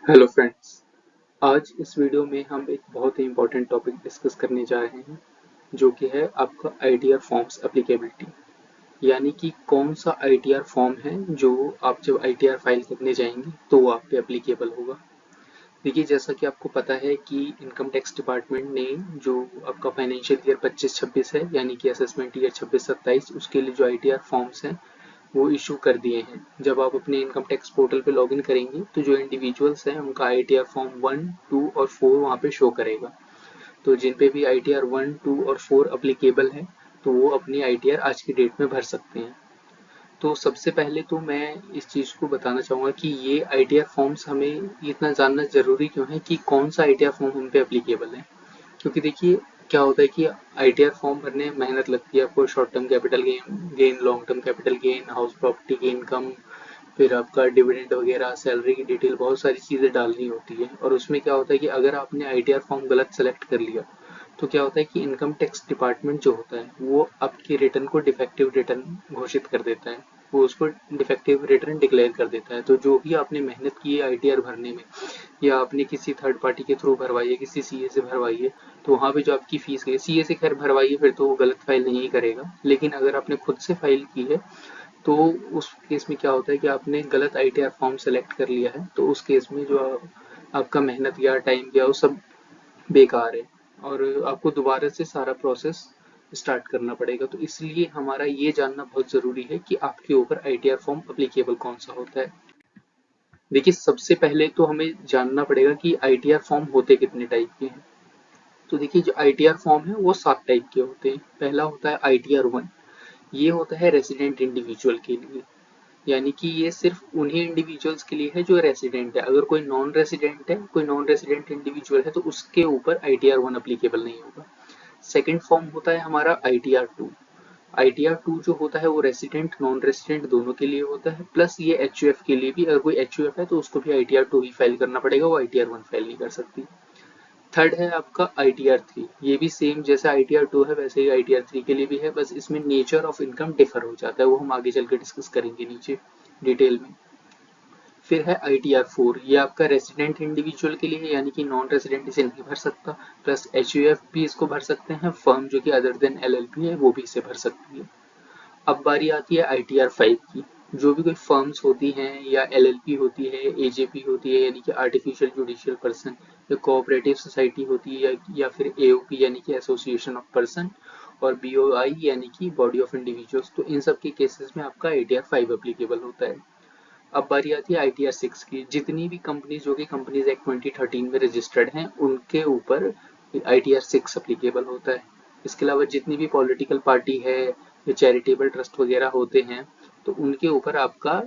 Hello friends. आज इस video में हम एक बहुत ही इम्पोर्टेंट टॉपिक डिस्कस करने जा रहे हैं जो कि है आपका आईटीआर फॉर्म्स एप्लीकेबिलिटी। यानी कि कौन सा आईटीआर फॉर्म है जो आप जब आईटीआर फाइल करने जाएंगे तो वो आप पे एप्लीकेबल होगा। देखिए, जैसा कि आपको पता है कि इनकम टैक्स डिपार्टमेंट ने जो आपका फाइनेंशियल ईयर 25-26 है यानी कि असेसमेंट ईयर 26-27 उसके लिए जो आईटीआर फॉर्म्स हैं वो इशू कर दिए हैं। जब आप अपने इनकम टैक्स पोर्टल पे लॉगिन करेंगे तो जो इंडिविजुअल्स हैं उनका आईटीआर फॉर्म 1, 2 और 4 वहाँ पे शो करेगा। तो जिन पे भी आईटीआर 1, 2 और 4 अप्लीकेबल है तो वो अपनी आईटीआर आज की डेट में भर सकते हैं। तो सबसे पहले तो मैं इस चीज़ को बताना चाहूँगा कि ये आईटीआर फॉर्म्स हमें इतना जानना ज़रूरी क्यों है कि कौन सा आईटीआर फॉर्म हम पे एप्लीकेबल है। क्योंकि देखिए, क्या होता है कि आईटीआर फॉर्म भरने में मेहनत लगती है आपको। Short term capital gain, long term capital gain, house property की इनकम, फिर आपका डिविडेंड वगैरह, सैलरी की डिटेल, बहुत सारी चीज़ें डालनी होती है। और उसमें क्या होता है कि अगर आपने आईटीआर फॉर्म गलत सेलेक्ट कर लिया तो क्या होता है कि इनकम टैक्स डिपार्टमेंट जो होता है वो आपके रिटर्न को डिफेक्टिव रिटर्न घोषित कर देता है। वो उसको डिफेक्टिव रिटर्न डिक्लेयर कर देता है। तो जो भी आपने मेहनत की है आईटीआर भरने में या आपने किसी थर्ड पार्टी के थ्रू भरवाई है, किसी सीए से भरवाई है, तो वहाँ पे जो आपकी फीस गई, सीए से खैर भरवाई है फिर तो वो गलत फाइल नहीं करेगा। लेकिन अगर आपने खुद से फाइल की है तो उस केस में क्या होता है कि आपने गलत आईटीआर फॉर्म सेलेक्ट कर लिया है, तो उस केस में जो आपका मेहनत गया, टाइम गया, वो सब बेकार है और आपको दोबारा से सारा प्रोसेस स्टार्ट करना पड़ेगा। तो इसलिए हमारा ये जानना बहुत ज़रूरी है कि आपके ऊपर आईटीआर फॉर्म अप्लीकेबल कौन सा होता है। देखिए, सबसे पहले तो हमें जानना पड़ेगा कि आईटीआर फॉर्म होते कितने टाइप के हैं। तो देखिए, जो आईटीआर फॉर्म है वो 7 टाइप के होते हैं। पहला होता है आईटीआर 1। ये होता है रेसिडेंट इंडिविजुअल के लिए, यानी कि ये सिर्फ उन्हीं इंडिविजुअल्स के लिए है जो रेसिडेंट है। अगर कोई नॉन रेसिडेंट है, कोई नॉन रेसिडेंट इंडिविजुअल है तो उसके ऊपर आईटीआर 1 अप्लीकेबल नहीं होगा। सेकंड फॉर्म होता है हमारा आईटीआर 2। आईटीआर 2 जो होता है वो रेसिडेंट नॉन रेसिडेंट दोनों के लिए होता है, प्लस ये एचयूएफ के लिए भी। अगर कोई एचयूएफ है तो उसको भी आईटीआर 2 ही फाइल करना पड़ेगा, वो आईटीआर 1 फाइल नहीं कर सकती। थर्ड है आपका आईटीआर 3। ये भी सेम जैसे आईटीआर 2 है वैसे ही आईटीआर 3 के लिए भी है, बस इसमें नेचर ऑफ इनकम डिफर हो जाता है, वो हम आगे चल के डिस्कस करेंगे नीचे डिटेल में। फिर है आईटीआर 4। ये आपका रेसिडेंट इंडिविजुअल के लिए है, यानी कि नॉन रेसिडेंट इसे नहीं भर सकता, प्लस एचयूएफ भी इसको भर सकते हैं, फर्म जो कि अदर देन एलएलपी है वो भी इसे भर सकती है। अब बारी आती है आईटीआर 5 की। जो भी कोई फर्म्स होती हैं या एलएलपी होती है, एजेपी होती है यानी कि आर्टिफिशियल जुडिशियल पर्सन, या कोऑपरेटिव सोसाइटी होती है या फिर एओपी यानी कि एसोसिएशन ऑफ पर्सन, और बीओआई यानी कि बॉडी ऑफ इंडिविजुअल्स, तो इन सब के केसेस में आपका आईटीआर 5 एप्लीकेबल होता है। अब बारी आती है आईटीआर 6 की। जितनी भी कंपनीज जो कि कंपनीज एक्ट 2013 में रजिस्टर्ड हैं उनके ऊपर आईटीआर 6 अप्लीकेबल होता है। इसके अलावा जितनी भी पॉलिटिकल पार्टी है या चैरिटेबल ट्रस्ट वगैरह होते हैं तो उनके ऊपर आपका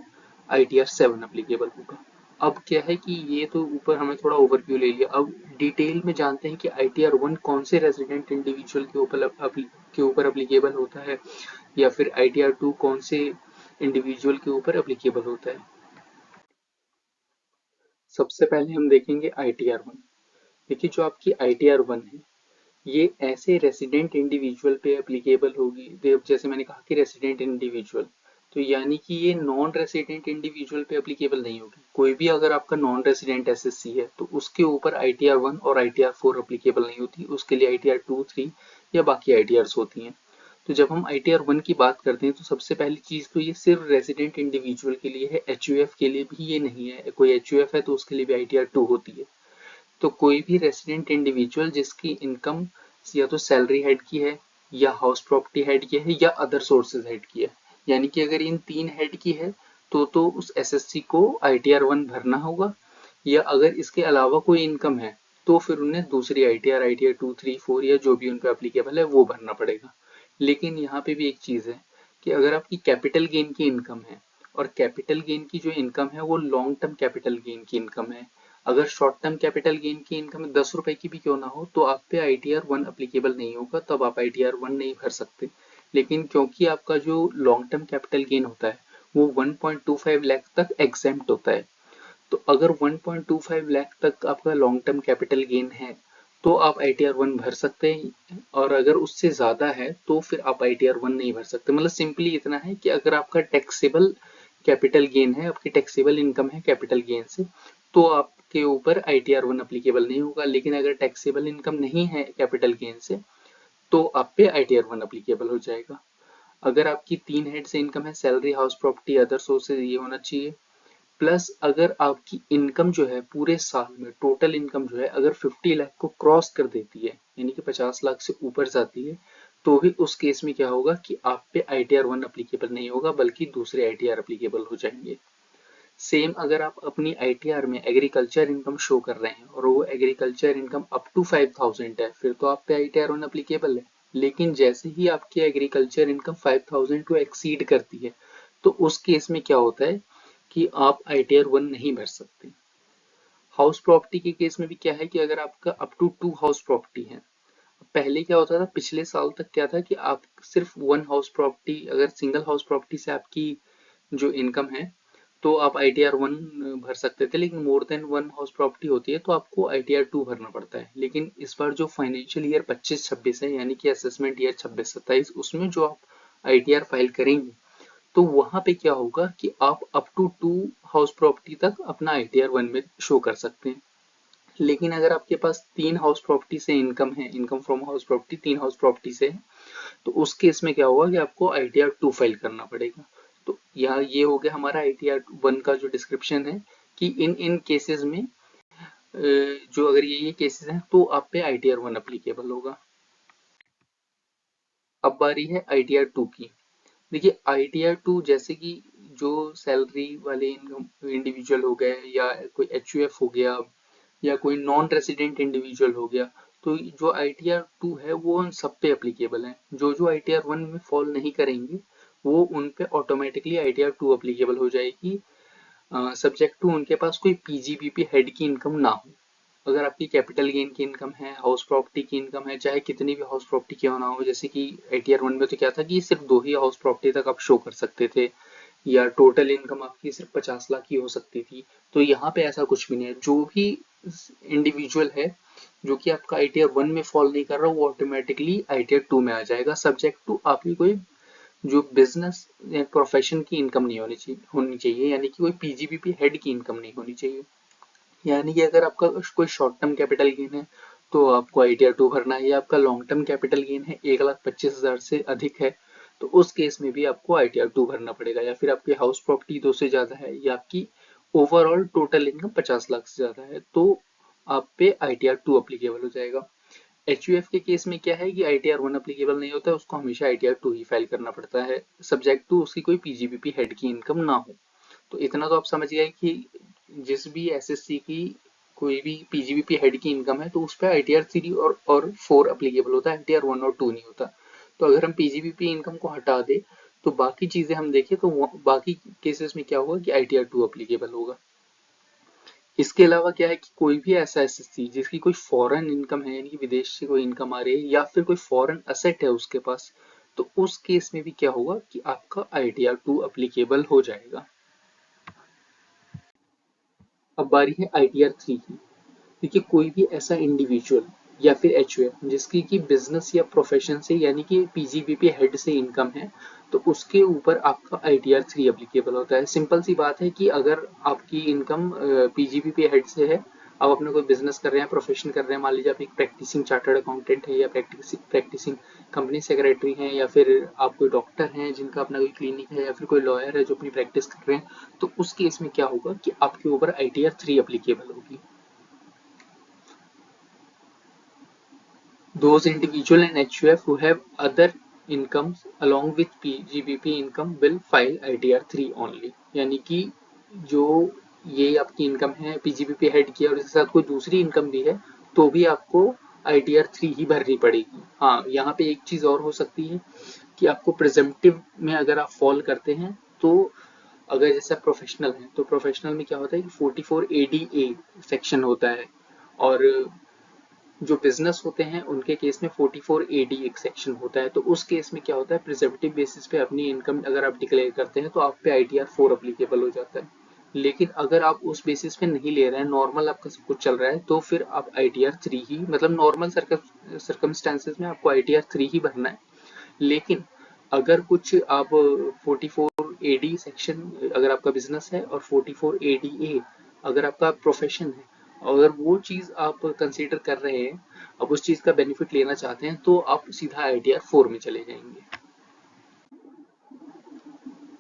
आईटीआर 7 अप्लीकेबल होगा। अब क्या है कि ये तो ऊपर हमने थोड़ा ओवरव्यू ले लिया, अब डिटेल में जानते हैं कि आईटीआर 1 कौन से रेजिडेंट इंडिविजुअल के ऊपर अप्लीकेबल होता है, या फिर आईटीआर 2 कौन से इंडिविजुअल के ऊपर एप्लीकेबल होता है। सबसे पहले हम देखेंगे आईटीआर 1। देखिए, जो आपकी आईटीआर 1 है ये ऐसे रेसिडेंट इंडिविजुअल पे एप्लीकेबल होगी। जैसे मैंने कहा कि रेसिडेंट इंडिविजुअल, तो यानी कि ये नॉन रेसिडेंट इंडिविजुअल पे एप्लीकेबल नहीं होगी। कोई भी अगर आपका नॉन रेसिडेंट एसएससी है तो उसके ऊपर आईटीआर 1 और आईटीआर 4 एप्लीकेबल नहीं होती, उसके लिए आईटीआर 2, 3 या बाकी आईटीआर होती हैं। तो जब हम आईटीआर 1 की बात करते हैं तो सबसे पहली चीज तो ये सिर्फ रेसिडेंट इंडिविजुअल के लिए है, एचयूएफ के लिए भी ये नहीं है। कोई एचयूएफ है तो उसके लिए भी आईटीआर 2 होती है। तो कोई भी रेसिडेंट इंडिविजुअल जिसकी इनकम या तो सैलरी हेड की है, या हाउस प्रॉपर्टी हेड की है, या अदर सोर्सेज हेड की है, यानी कि अगर इन 3 हेड की है तो उस एसएससी को आईटीआर 1 भरना होगा। या अगर इसके अलावा कोई इनकम है तो फिर उन्हें दूसरी आईटीआर, आईटीआर 2, 3, 4 या जो भी उन पे एप्लीकेबल है वो भरना पड़ेगा। लेकिन यहाँ पे भी एक चीज है कि अगर आपकी कैपिटल गेन की इनकम है, और कैपिटल गेन की जो इनकम है वो लॉन्ग टर्म कैपिटल गेन की इनकम है, अगर शॉर्ट टर्म कैपिटल गेन की इनकम 10 रुपए की भी क्यों ना हो तो आप पे आईटीआर 1 अप्लीकेबल नहीं होगा, तब आप आईटीआर 1 नहीं भर सकते। लेकिन क्योंकि आपका जो लॉन्ग टर्म कैपिटल गेन होता है वो 1.25 लाख तक एग्जेम्प्ट होता है, तो अगर 1.25 लाख तक आपका लॉन्ग टर्म कैपिटल गेन है तो आप आईटीआर 1 भर सकते हैं, और अगर उससे ज्यादा है तो फिर आप आईटीआर 1 नहीं भर सकते। मतलब सिंपली इतना है कि अगर आपका टैक्सेबल कैपिटल गेन है, आपकी टैक्सेबल इनकम है कैपिटल गेन से, तो आप के ऊपर ITR 1 अप्लीकेबल नहीं होगा, लेकिन अगर टैक्सेबल इनकम नहीं है कैपिटल गेन से तो आप पे ITR 1 अप्लीकेबल हो जाएगा। अगर आपकी 3 हेड से इनकम है, salary, house property, other sources, ये होना चाहिए। प्लस अगर आपकी इनकम जो है पूरे साल में टोटल इनकम जो है अगर 50 लाख को क्रॉस कर देती है, यानी कि 50 लाख से ऊपर जाती है, तो भी उस केस में क्या होगा कि आप पे ITR 1 अप्लीकेबल नहीं होगा, बल्कि दूसरे ITR अप्लीकेबल हो जाएंगे। सेम अगर आप अपनी ITR में एग्रीकल्चर इनकम शो कर रहे हैं और वो एग्रीकल्चर इनकम अप टू 5000 है, फिर तो आप पे ITR 1 अप्लीकेबल है। लेकिन जैसे ही आपकी एग्रीकल्चर इनकम 5000 को एक्सीड करती है, तो उस केस में क्या होता है कि आप ITR 1 नहीं भर सकते। हाउस प्रॉपर्टी के केस में भी क्या है कि अगर आपका अप टू 2 हाउस प्रॉपर्टी है, पहले क्या होता था, पिछले साल तक क्या था कि आप सिर्फ 1 हाउस प्रॉपर्टी, अगर सिंगल हाउस प्रॉपर्टी से आपकी जो इनकम है तो आप ITR 1 भर सकते थे, लेकिन मोर देन 1 हाउस प्रॉपर्टी होती है तो आपको ITR 2 भरना पड़ता है। लेकिन इस बार जो फाइनेंशियल ईयर 25-26 है, यानी कि असेसमेंट ईयर 26-27, उसमें जो आप ITR फाइल करेंगे तो वहां पे क्या होगा कि आप अप टू 2 हाउस प्रॉपर्टी तक अपना ITR 1 में शो कर सकते हैं। लेकिन अगर आपके पास 3 हाउस प्रॉपर्टी से इनकम है, income from house property 3 house property से है, तो उस केस में क्या होगा कि आपको ITR 2 फाइल करना पड़ेगा। तो यहाँ ये हो गया हमारा ITR 1 का जो डिस्क्रिप्शन है कि इन केसेस में जो अगर ये केसेस हैं तो आप पे ITR 1 अप्लीकेबल होगा। अब बारी है ITR 2 की। देखिए ITR 2 जैसे कि जो सैलरी वाले इंडिविजुअल हो गए या कोई HUF हो गया या कोई नॉन रेसिडेंट इंडिविजुअल हो गया, तो जो ITR 2 है वो उन सब पे एप्लीकेबल है। जो ITR 1 में फॉल नहीं करेंगे वो उन पे ऑटोमेटिकली ITR 2 एप्लीकेबल हो जाएगी, सब्जेक्ट टू उनके पास कोई PGBP हेड की इनकम ना हो। अगर आपकी कैपिटल गेन की इनकम है, हाउस प्रॉपर्टी की इनकम है, चाहे कितनी भी हाउस प्रॉपर्टी क्यों ना हो, जैसे कि ITR 1 में तो क्या था कि सिर्फ 2 ही हाउस प्रॉपर्टी तक आप शो कर सकते थे या टोटल इनकम आपकी सिर्फ 50 लाख की हो सकती थी, तो यहाँ पे ऐसा कुछ भी नहीं है। जो भी इंडिविजुअल है जो कि आपका ITR 1 में फॉल नहीं कर रहा, वो ऑटोमेटिकली ITR 2 में आ जाएगा, सब्जेक्ट टू आपकी कोई जो बिजनेस या प्रोफेशन की इनकम नहीं होनी चाहिए, यानी कि कोई PGBP हेड की इनकम नहीं होनी चाहिए। यानी कि अगर आपका कोई शॉर्ट टर्म कैपिटल गेन है तो आपको ITR 2 भरना है, या आपका लॉन्ग टर्म कैपिटल गेन है 1,25,000 से अधिक है तो उस केस में भी आपको ITR 2 भरना पड़ेगा, या फिर आपकी हाउस प्रॉपर्टी 2 से ज्यादा है या आपकी ओवरऑल टोटल इनकम 50 लाख से ज्यादा है तो आप पे ITR 2 अप्लीकेबल हो जाएगा। HUF के केस में क्या है कि ITR 1 अप्लीकेबल नहीं होता है, उसको हमेशा ITR 2 ही फाइल करना पड़ता है, सब्जेक्ट टू उसकी कोई PGBP हेड की इनकम ना हो। तो इतना तो आप समझ गए कि जिस भी SSC की कोई भी PGBP हेड की इनकम है तो उस पर ITR 3 और 4 अप्लीकेबल होता है, ITR 1 और 2 नहीं होता। तो अगर हम PGBP इनकम को हटा दे तो बाकी चीजें हम देखें तो बाकी केसेस में क्या होगा कि ITR 2 अप्लीकेबल होगा। इसके अलावा क्या है कि कोई भी ऐसा SSC जिसकी कोई फॉरेन इनकम है, यानी कि विदेश से कोई इनकम आ रही है या फिर कोई फॉरेन असेट है उसके पास, तो उस केस में भी क्या होगा कि आपका ITR 2 अप्लीकेबल हो जाएगा। अब बारी है ITR 3 की। देखिए कोई भी ऐसा इंडिविजुअल या फिर HUF जिसकी की बिजनेस या प्रोफेशन से, यानी कि PGBP हेड से इनकम है, तो उसके ऊपर आपका ITR 3 एप्लीकेबल होता है। सिंपल सी बात है कि अगर आपकी इनकम PGBP हेड से है, आप अपना कोई बिजनेस कर रहे हैं, प्रोफेशन कर रहे हैं, मान लीजिए आप एक प्रैक्टिसिंग चार्टर्ड अकाउंटेंट है या प्रैक्टिसिंग कंपनी सेक्रेटरी हैं, या फिर आप कोई डॉक्टर हैं जिनका अपना कोई क्लिनिक है, या फिर कोई लॉयर है जो अपनी प्रैक्टिस कर रहे हैं, तो उस केस में क्या होगा कि आपके ऊपर ITR 3 एप्लीकेबल होगी। Those individual and HUF who have other incomes along with PGBP income will file ITR 3 only। यानी कि जो ये आपकी इनकम है PGBP हेड की और इसके साथ कोई दूसरी इनकम भी है तो भी आपको ITR 3 ही भरनी पड़ेगी। हाँ, यहाँ पे एक चीज और हो सकती है कि आपको प्रिजम्पटिव में अगर आप फॉल करते हैं तो अगर जैसे प्रोफेशनल है तो प्रोफेशनल में क्या होता है कि 44 ADA सेक्शन होता है, और जो बिजनेस होते हैं उनके केस में 44 AD एक सेक्शन होता है। तो उस केस में क्या होता है, प्रिजम्पटिव बेसिस पे अपनी इनकम अगर आप डिक्लेयर करते हैं तो आप पे ITR 4 अप्लीकेबल हो जाता है। लेकिन अगर आप उस बेसिस पे नहीं ले रहे हैं, नॉर्मल आपका सब कुछ चल रहा है, तो फिर आप ITR 3 ही, मतलब नॉर्मल सर्कमस्टेंसेज में आपको ITR 3 ही भरना है। लेकिन अगर कुछ आप 44 AD सेक्शन अगर आपका बिजनेस है और 44 ADA अगर आपका प्रोफेशन है, अगर वो चीज आप कंसीडर कर रहे हैं, आप उस चीज का बेनिफिट लेना चाहते हैं, तो आप सीधा ITR 4 में चले जाएंगे।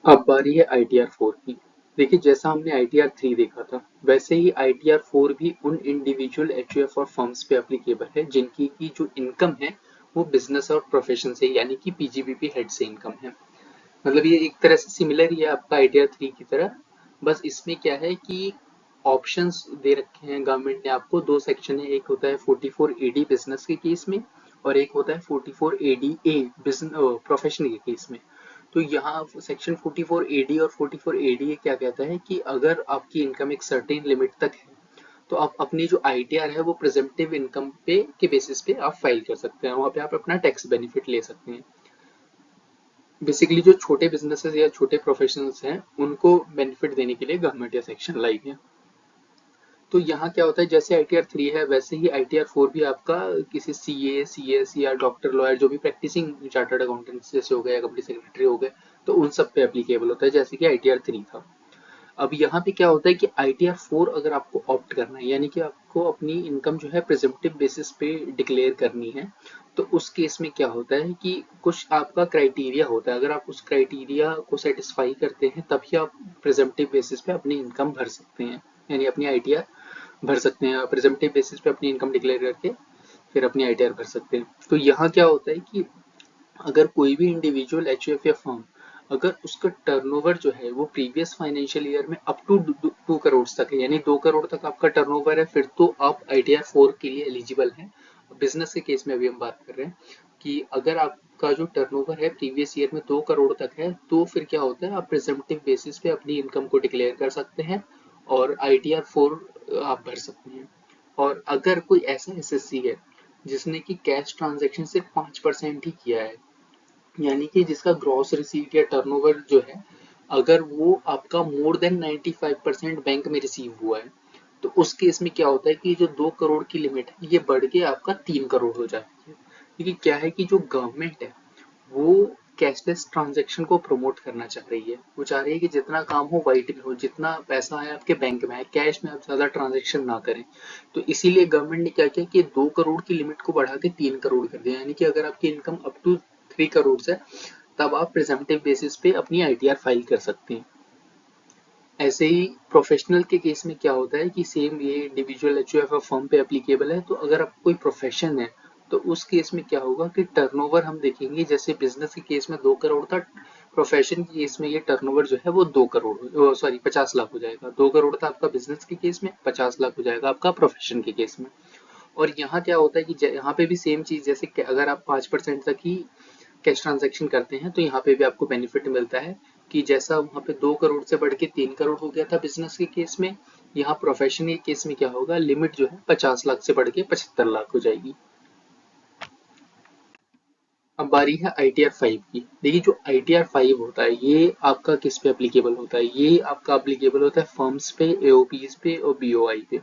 अब बारी है ITR 4 की। देखिए, जैसा हमने ITR 3 देखा था, वैसे ही ITR 4 भी उन इंडिविजुअल HUF और फर्म्स पे एप्लीकेबल है जिनकी की जो इनकम है वो बिजनेस और प्रोफेशन से, यानी कि PGBP हेड से इनकम है। मतलब ये एक तरह से सिमिलर ही है आपका ITR 3 की तरह। बस इसमें क्या है कि ऑप्शंस दे रखे हैं गवर्नमेंट ने आपको। दो सेक्शन है, एक होता है 44AD बिजनेस के केस में और एक होता है 44ADA बिजनेस प्रोफेशन के केस में। तो यहाँ सेक्शन 44AD और 44ADA क्या कहता है कि अगर आपकी इनकम एक सर्टेन लिमिट तक है, तो आप अपनी जो ITR है वो प्रेजेंटिव इनकम पे के बेसिस पे आप फाइल कर सकते हैं, वहाँ पे आप अपना टैक्स बेनिफिट ले सकते हैं। बेसिकली जो छोटे बिजनेसेस या छोटे प्रोफेशनल्स हैं उनको बेनिफिट देने के लिए गवर्नमेंट ये सेक्शन लाई है। तो यहाँ क्या होता है, जैसे ITR 3 है वैसे ही ITR 4 भी आपका किसी CA, CS या डॉक्टर, लॉयर, जो भी प्रैक्टिसिंग चार्टर्ड अकाउंटेंट जैसे हो गए या कंपनी सेक्रेटरी हो गए, तो उन सब पे एप्लीकेबल होता है, जैसे कि ITR 3 था। अब यहाँ पे क्या होता है कि ITR 4 अगर आपको ऑप्ट करना है, यानी कि आपको अपनी इनकम जो है प्रिजम्पटिव बेसिस पे डिक्लेयर करनी है, तो उस केस में क्या होता है कि कुछ आपका क्राइटेरिया होता है। अगर आप उस क्राइटेरिया को सेटिस्फाई करते हैं तभी आप प्रिजम्पटिव बेसिस पे अपनी इनकम भर सकते हैं, यानी अपनी ITR भर सकते हैं। प्रिजम्पटिव बेसिस पे अपनी इनकम डिक्लेयर करके फिर अपनी ITR भर सकते हैं। तो यहाँ क्या होता है कि अगर कोई भी इंडिविजुअल HUF या फर्म, अगर उसका टर्नओवर जो है वो प्रीवियस फाइनेंशियल ईयर में अप टू 2 करोड़ तक है, यानी 2 करोड़ तक आपका टर्नओवर है, फिर तो आप ITR 4 के लिए एलिजिबल हैं। बिजनेस के केस में अभी हम बात कर रहे हैं कि अगर आपका जो टर्नओवर है प्रीवियस ईयर में 2 करोड़ तक है, तो फिर क्या होता है, आप प्रिजम्पटिव बेसिस पे अपनी इनकम को डिक्लेयर कर सकते हैं और ITR 4 आप भर सकते हैं। और अगर कोई ऐसा SSC है जिसने कि कैश ट्रांजेक्शन सिर्फ 5% ही किया है, यानी कि जिसका ग्रॉस रिसीव या टर्नओवर जो है, अगर वो आपका मोर देन 95% बैंक में रिसीव हुआ है, तो उस केस में क्या होता है कि जो 2 करोड़ की लिमिट है ये बढ़ के आपका 3 करोड़ हो जाती है। क्योंकि क्या है कि जो गवर्नमेंट है वो कैशलेस ट्रांजैक्शन को प्रमोट करना चाह रही है। वो चाह रही है कि जितना काम हो वाइट में हो, जितना पैसा है आपके बैंक में है, कैश में आप ज्यादा ट्रांजैक्शन ना करें। तो इसीलिए गवर्नमेंट ने क्या किया कि 2 करोड़ की लिमिट को बढ़ा के 3 करोड़ कर दिया, यानी कि अगर आपकी इनकम अप टू 3 करोड़ है तब आप प्रिजम्पटिव बेसिस पे अपनी ITR फाइल कर सकते हैं। ऐसे ही प्रोफेशनल के केस में क्या होता है कि सेम ये इंडिविजुअल HUF फर्म पे एप्लीकेबल है। तो अगर आप कोई प्रोफेशन है तो उस केस में क्या होगा कि टर्नओवर हम देखेंगे, जैसे बिजनेस के केस में 2 करोड़ था, प्रोफेशन के केस में ये टर्नओवर जो है वो 2 करोड़, सॉरी 50 लाख हो जाएगा। 2 करोड़ था आपका बिजनेस के केस में, 50 लाख हो जाएगा आपका प्रोफेशन के केस में। और यहाँ क्या होता है कि यहाँ पे भी सेम चीज, जैसे कि अगर आप 5% तक ही कैश ट्रांजैक्शन करते हैं तो यहाँ पे भी आपको बेनिफिट मिलता है कि जैसा वहाँ पे 2 करोड़ से बढ़ के 3 करोड़ हो गया था बिजनेस के केस में, यहाँ प्रोफेशन के केस में क्या होगा, लिमिट जो है 50 लाख से बढ़ के 75 लाख हो जाएगी। अब बारी है ITR 5 की। देखिए, जो ITR 5 होता है ये आपका किस पे एप्लीकेबल होता है, ये आपका एप्लीकेबल होता है फर्म्स पे, AOPs पे और BOI पे।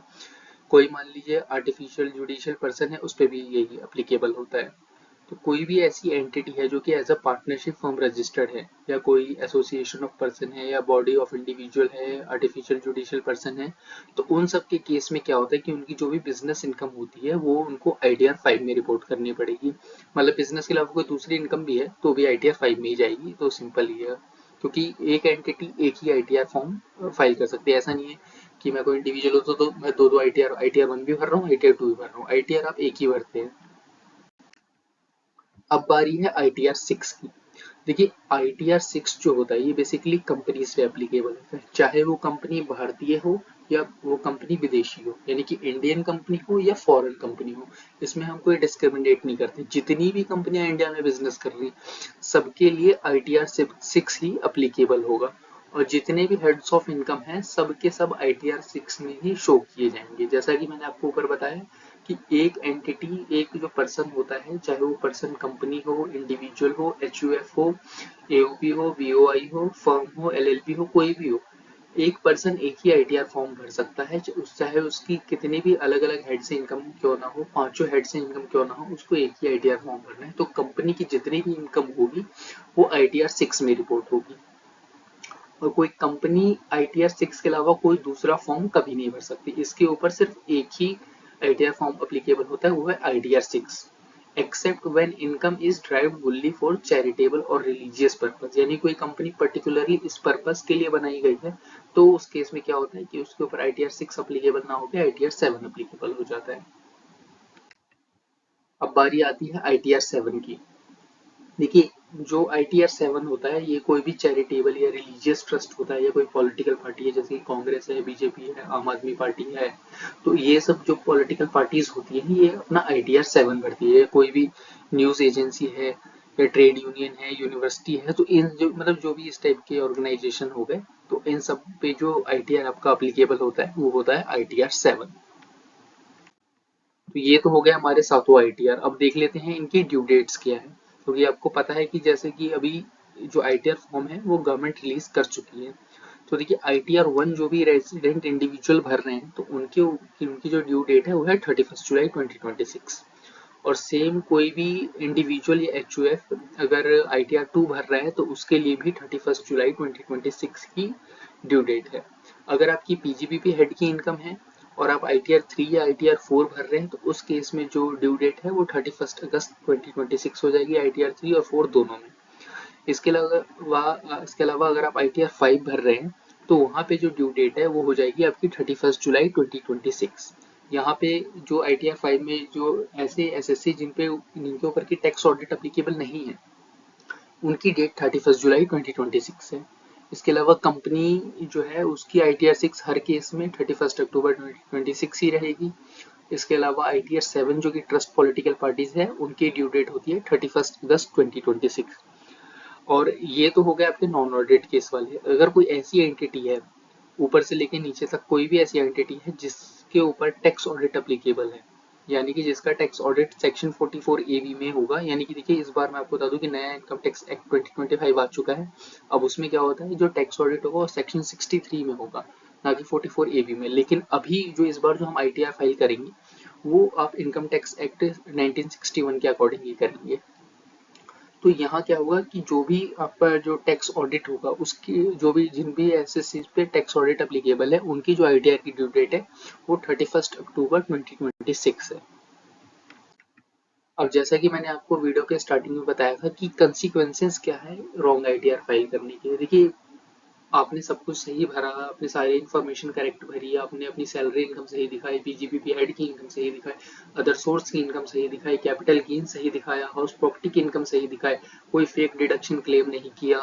कोई मान लीजिए आर्टिफिशियल जुडिशियल पर्सन है, उस पे भी यही एप्लीकेबल होता है। तो कोई भी ऐसी एंटिटी है जो कि as a partnership firm registered है, या कोई एसोसिएशन ऑफ पर्सन है, या बॉडी ऑफ इंडिविजुअल है, आर्टिफिशियल जुडिशियल पर्सन है, तो उन सब के केस में क्या होता है कि उनकी जो भी बिजनेस इनकम होती है वो उनको ITR 5 में रिपोर्ट करनी पड़ेगी। मतलब बिजनेस के अलावा कोई दूसरी इनकम भी है तो भी ITR 5 में ही जाएगी। तो सिंपल ही है, क्योंकि एक एंटिटी एक ही ITR फॉर्म फाइल कर सकती है। ऐसा नहीं है कि मैं कोई इंडिविजुअल हो तो मैं दो ITR 1 भी भर रहा हूँ, ITR 2 भी भर रहा हूँ। ITR आप एक ही भरते हैं। अब बारी है ITR 6 की। देखिए, ITR 6 जो होता है ये बेसिकली कंपनीज पे एप्लीकेबल होता है, चाहे वो कंपनी भारतीय हो या वो कंपनी विदेशी हो, यानी कि इंडियन कंपनी हो या फॉरेन कंपनी हो। इसमें हम कोई डिस्क्रिमिनेट नहीं करते, जितनी भी कंपनियां इंडिया में बिजनेस कर रही हैं सबके लिए ITR 6 ही अप्लीकेबल होगा। और जितने भी हेड्स ऑफ इनकम हैं सब के सब ITR 6 में ही शो किए जाएंगे। जैसा कि मैंने आपको ऊपर बताया कि एक एंटिटी, एक जो पर्सन होता है, चाहे वो पर्सन कंपनी हो, इंडिविजुअल हो, HUF हो, AOP हो, BOI हो, फर्म हो, LLP हो, कोई भी हो, एक पर्सन एक ही ITR फॉर्म भर सकता है। चाहे उसकी कितनी भी अलग अलग हेड से इनकम क्यों ना हो, पांचों हेड से इनकम क्यों ना हो, उसको एक ही ITR फॉर्म भरना है। तो कंपनी की जितनी भी इनकम होगी वो ITR 6 में रिपोर्ट होगी। और कोई कंपनी ITR 6 के अलावा कोई दूसरा फॉर्म कभी नहीं भर सकती। इसके ऊपर सिर्फ एक ही ITR फॉर्म अप्लीकेबल होता है, वो है ITR 6, except when income is derived only for charitable और रिलीजियस पर्पस। यानी कोई कंपनी पर्टिकुलरली इस पर्पस के लिए बनाई गई है तो उस केस में क्या होता है कि उसके ऊपर ITR 6 अप्लीकेबल ना होकर ITR 7 अप्लीकेबल हो जाता है। अब बारी आती है ITR 7 की। देखिए, जो ITR 7 होता है ये कोई भी चैरिटेबल या रिलीजियस ट्रस्ट होता है या कोई पॉलिटिकल पार्टी है, जैसे कांग्रेस है, बीजेपी है, आम आदमी पार्टी है, तो ये सब जो पॉलिटिकल पार्टीज होती है ये अपना ITR 7 भरती है। कोई भी न्यूज एजेंसी है या ट्रेड यूनियन है, यूनिवर्सिटी है, तो इन जो मतलब जो भी इस टाइप के ऑर्गेनाइजेशन हो गए, तो इन सब पे जो ITR आपका अप्लीकेबल होता है वो होता है ITR 7। तो ये तो हो गया हमारे सातों ITR। अब देख लेते हैं इनकी ड्यू डेट्स क्या है। क्योंकि आपको पता है कि जैसे कि अभी जो ITR फॉर्म है वो गवर्नमेंट रिलीज कर चुकी है। तो देखिए ITR 1 जो भी रेजिडेंट इंडिविजुअल भर रहे हैं तो उनकी जो ड्यू डेट है वो है 31 जुलाई 2026। और सेम कोई भी इंडिविजुअल या HUF अगर ITR 2 भर रहा है तो उसके लिए भी 31 जुलाई 2026 की ड्यू डेट है। अगर आपकी PGBP हेड की इनकम है और आप ITR 3 या ITR 4 भर रहे हैं तो उस केस में जो ड्यू डेट है वो 31 अगस्त 2026 हो जाएगी ITR 3 और 4 दोनों में। इसके अलावा अगर आप ITR 5 भर रहे हैं तो वहाँ पे जो ड्यू डेट है वो हो जाएगी आपकी 31 जुलाई 2026। यहाँ पे जो ITR 5 में जो ऐसे SSC जिनके ऊपर की टैक्स ऑडिट अप्लीकेबल नहीं है उनकी डेट 31 जुलाई 2026 है। इसके अलावा कंपनी जो है उसकी ITR 6 हर केस में 31 अक्टूबर 2026 ही रहेगी। इसके अलावा ITR 7 जो कि ट्रस्ट पॉलिटिकल पार्टीज है उनकी ड्यू डेट होती है 31 अगस्त 2026। और ये तो हो गए आपके नॉन ऑडिट केस वाले। अगर कोई ऐसी एंटिटी है ऊपर से लेके नीचे तक कोई भी ऐसी एंटिटी है जिसके ऊपर टैक्स ऑडिट अप्लीकेबल है, यानी कि जिसका टैक्स ऑडिट सेक्शन 44 AB में होगा। यानी कि देखिए इस बार मैं आपको बता दूं कि नया इनकम टैक्स एक्ट 2025 आ चुका है। अब उसमें क्या होता है जो टैक्स ऑडिट होगा वो सेक्शन 63 में होगा ना कि 44 AB में। लेकिन अभी जो इस बार जो हम ITR फाइल करेंगे वो आप इनकम टैक्स एक्ट 1961 के अकॉर्डिंग ही करेंगे। तो यहाँ क्या होगा कि जो भी आपका जो टैक्स ऑडिट होगा उसकी जो भी जिन भी एसएससी पे टैक्स ऑडिट अप्लीकेबल है उनकी जो ITR की ड्यू डेट है वो 31 अक्टूबर 2026 है। अब जैसा कि मैंने आपको वीडियो के स्टार्टिंग में बताया था कि कंसिक्वेंसेस क्या है रॉन्ग ITR फाइल करने के। देखिए, आपने सब कुछ सही भरा, आपने सारी इन्फॉर्मेशन करेक्ट भरी, आपने अपनी सैलरी इनकम सही दिखाई, PGBP हेड की इनकम सही दिखाई, अदर सोर्स की इनकम सही दिखाई, कैपिटल गेन सही दिखाया, हाउस प्रॉपर्टी की इनकम सही दिखाए, कोई फेक डिडक्शन क्लेम नहीं किया,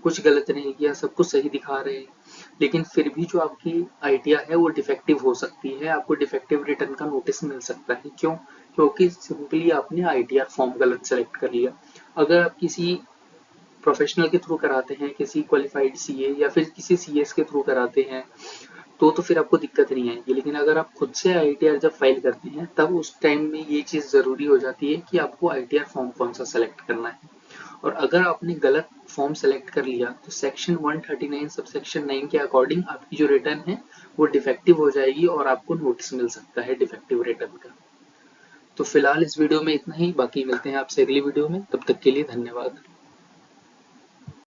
कुछ गलत नहीं किया, सब कुछ सही दिखा रहे हैं। लेकिन फिर भी जो आपकी ITR है वो डिफेक्टिव हो सकती है, आपको डिफेक्टिव रिटर्न का नोटिस मिल सकता है। क्यों? क्योंकि सिंपली आपने ITR फॉर्म गलत सेलेक्ट कर लिया। अगर आप किसी प्रोफेशनल के थ्रू कराते हैं, किसी क्वालिफाइड CA या फिर किसी CS के थ्रू कराते हैं तो फिर आपको दिक्कत नहीं आएगी। लेकिन अगर आप खुद से ITR जब फाइल करते हैं तब उस टाइम में ये चीज़ ज़रूरी हो जाती है कि आपको ITR फॉर्म कौन सा सेलेक्ट करना है। और अगर आपने गलत फॉर्म सेलेक्ट कर लिया तो सेक्शन 139 सबसेक्शन 9 के अकॉर्डिंग आपकी जो रिटर्न है वो डिफेक्टिव हो जाएगी और आपको नोटिस मिल सकता है डिफेक्टिव रिटर्न का। तो फिलहाल इस वीडियो में इतना ही, बाकी मिलते हैं आपसे अगली वीडियो में, तब तक के लिए धन्यवाद।